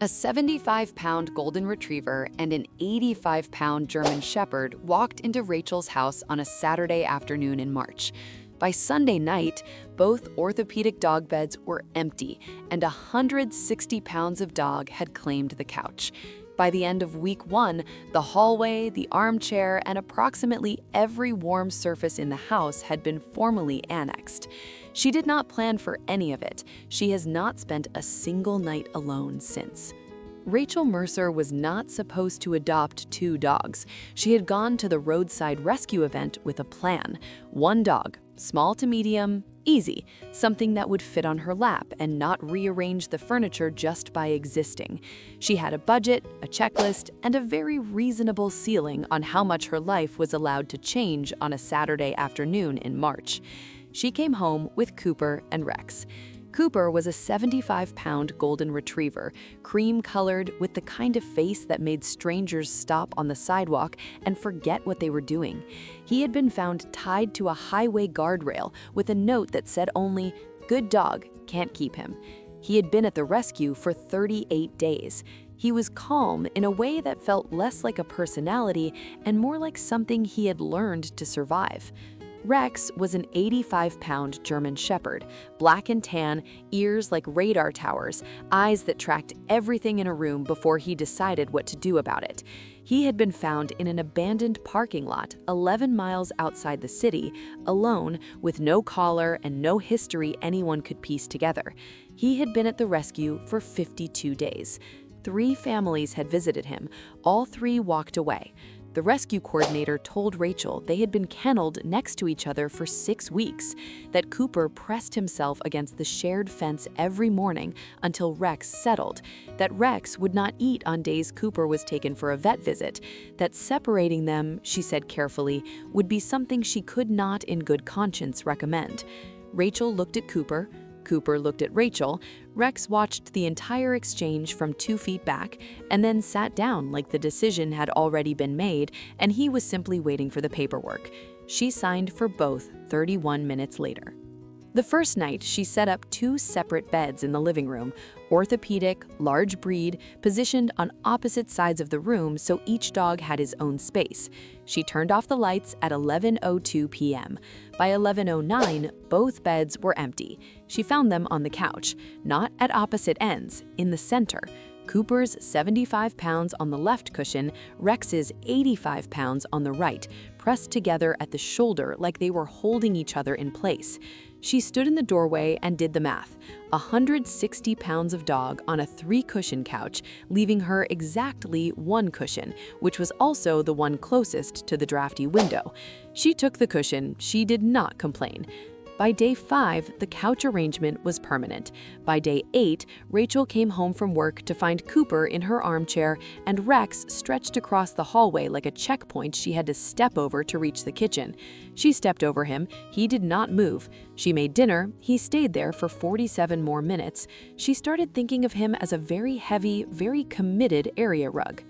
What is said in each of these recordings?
A 75-pound golden retriever and an 85-pound German shepherd walked into Rachel's house on a Saturday afternoon in March. By Sunday night, both orthopedic dog beds were empty, and 160 pounds of dog had claimed the couch. By the end of week one, the hallway, the armchair, and approximately every warm surface in the house had been formally annexed. She did not plan for any of it. She has not spent a single night alone since. Rachel Mercer was not supposed to adopt two dogs. She had gone to the roadside rescue event with a plan. One dog, small to medium, easy, something that would fit on her lap and not rearrange the furniture just by existing. She had a budget, a checklist, and a very reasonable ceiling on how much her life was allowed to change on a Saturday afternoon in March. She came home with Cooper and Rex. Cooper was a 75-pound golden retriever, cream-colored with the kind of face that made strangers stop on the sidewalk and forget what they were doing. He had been found tied to a highway guardrail with a note that said only, "Good dog, can't keep him." He had been at the rescue for 38 days. He was calm in a way that felt less like a personality and more like something he had learned to survive. Rex was an 85-pound German shepherd, black and tan, ears like radar towers, eyes that tracked everything in a room before he decided what to do about it. He had been found in an abandoned parking lot 11 miles outside the city, alone, with no collar and no history anyone could piece together. He had been at the rescue for 52 days. 3 families had visited him. All 3 walked away. The rescue coordinator told Rachel they had been kenneled next to each other for 6 weeks, that Cooper pressed himself against the shared fence every morning until Rex settled, that Rex would not eat on days Cooper was taken for a vet visit, that separating them, she said carefully, would be something she could not in good conscience recommend. Rachel looked at Cooper. Cooper looked at Rachel. Rex watched the entire exchange from 2 feet back and then sat down like the decision had already been made and he was simply waiting for the paperwork. She signed for both 31 minutes later. The first night, she set up 2 separate beds in the living room, orthopedic, large breed, positioned on opposite sides of the room so each dog had his own space. She turned off the lights at 11:02 p.m. By 11:09, both beds were empty. She found them on the couch, not at opposite ends, in the center. Cooper's 75 pounds on the left cushion, Rex's 85 pounds on the right, pressed together at the shoulder like they were holding each other in place. She stood in the doorway and did the math. 160 pounds of dog on a 3-cushion couch, leaving her exactly 1 cushion, which was also the one closest to the drafty window. She took the cushion. She did not complain. By day 5, the couch arrangement was permanent. By day 8, Rachel came home from work to find Cooper in her armchair and Rex stretched across the hallway like a checkpoint she had to step over to reach the kitchen. She stepped over him. He did not move. She made dinner. He stayed there for 47 more minutes. She started thinking of him as a very heavy, very committed area rug.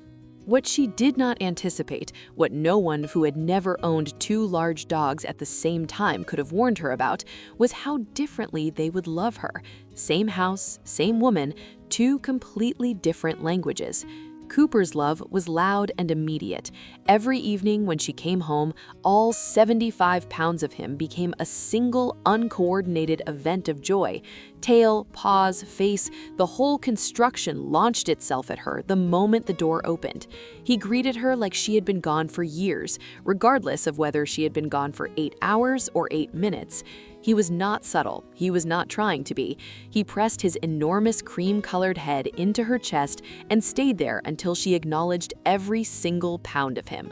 What she did not anticipate, what no one who had never owned 2 large dogs at the same time could have warned her about, was how differently they would love her. Same house, same woman, 2 completely different languages. Cooper's love was loud and immediate. Every evening when she came home, all 75 pounds of him became a single, uncoordinated event of joy. Tail, paws, face, the whole construction launched itself at her the moment the door opened. He greeted her like she had been gone for years, regardless of whether she had been gone for 8 hours or 8 minutes. He was not subtle. He was not trying to be. He pressed his enormous cream-colored head into her chest and stayed there until she acknowledged every single pound of him.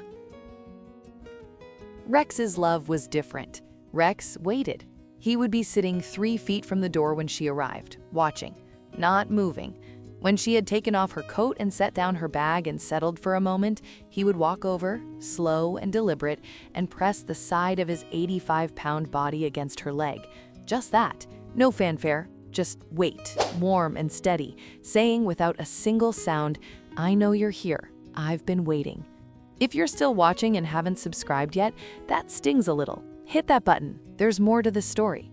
Rex's love was different. Rex waited. He would be sitting 3 feet from the door when she arrived, watching, not moving. When she had taken off her coat and set down her bag and settled for a moment, he would walk over, slow and deliberate, and press the side of his 85-pound body against her leg. Just that. No fanfare. Just wait, warm and steady, saying without a single sound, "I know you're here. I've been waiting." If you're still watching and haven't subscribed yet, that stings a little. Hit that button. There's more to the story.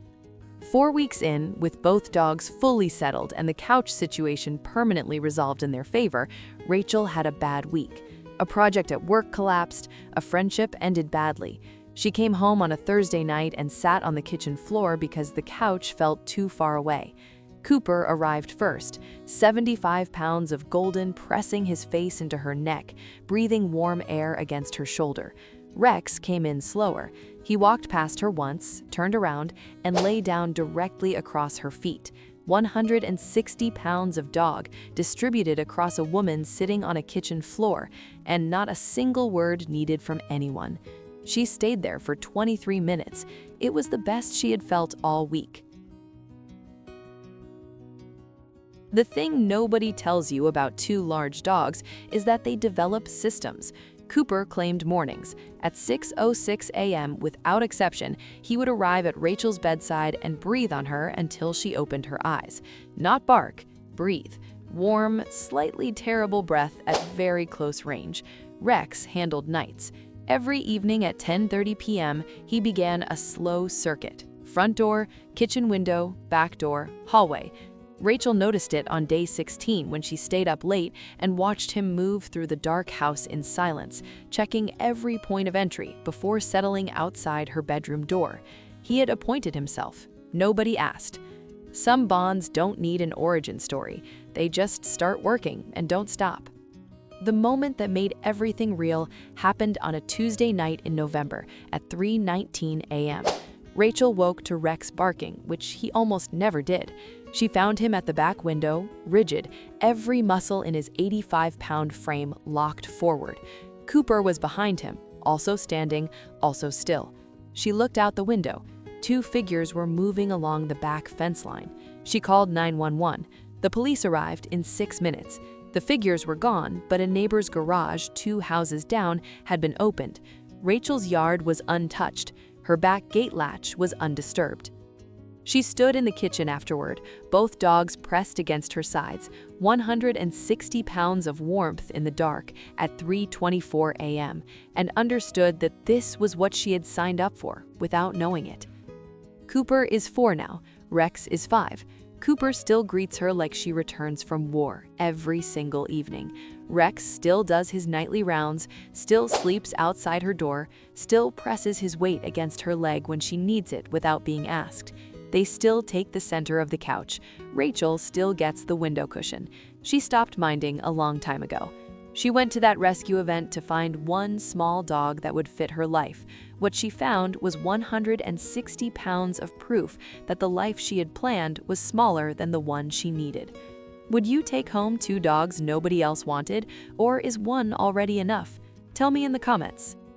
4 weeks in, with both dogs fully settled and the couch situation permanently resolved in their favor, Rachel had a bad week. A project at work collapsed, a friendship ended badly. She came home on a Thursday night and sat on the kitchen floor because the couch felt too far away. Cooper arrived first, 75 pounds of Golden pressing his face into her neck, breathing warm air against her shoulder. Rex came in slower. He walked past her once, turned around, and lay down directly across her feet. 160 pounds of dog distributed across a woman sitting on a kitchen floor, and not a single word needed from anyone. She stayed there for 23 minutes. It was the best she had felt all week. The thing nobody tells you about two large dogs is that they develop systems. Cooper claimed mornings. At 6:06 a.m., without exception, he would arrive at Rachel's bedside and breathe on her until she opened her eyes. Not bark, breathe. Warm, slightly terrible breath at very close range. Rex handled nights. Every evening at 10:30 p.m., he began a slow circuit. Front door, kitchen window, back door, hallway. Rachel noticed it on day 16 when she stayed up late and watched him move through the dark house in silence, checking every point of entry before settling outside her bedroom door. He had appointed himself. Nobody asked. Some bonds don't need an origin story. They just start working and don't stop. The moment that made everything real happened on a Tuesday night in November at 3:19 a.m. Rachel woke to Rex barking, which he almost never did. She found him at the back window, rigid, every muscle in his 85-pound frame locked forward. Cooper was behind him, also standing, also still. She looked out the window. Two figures were moving along the back fence line. She called 911. The police arrived in 6 minutes. The figures were gone, but a neighbor's garage 2 houses down had been opened. Rachel's yard was untouched. Her back gate latch was undisturbed. She stood in the kitchen afterward, both dogs pressed against her sides, 160 pounds of warmth in the dark at 3:24 a.m., and understood that this was what she had signed up for without knowing it. Cooper is 4 now, Rex is 5. Cooper still greets her like she returns from war every single evening. Rex still does his nightly rounds, still sleeps outside her door, still presses his weight against her leg when she needs it without being asked. They still take the center of the couch. Rachel still gets the window cushion. She stopped minding a long time ago. She went to that rescue event to find one small dog that would fit her life. What she found was 160 pounds of proof that the life she had planned was smaller than the one she needed. Would you take home 2 dogs nobody else wanted, or is one already enough? Tell me in the comments.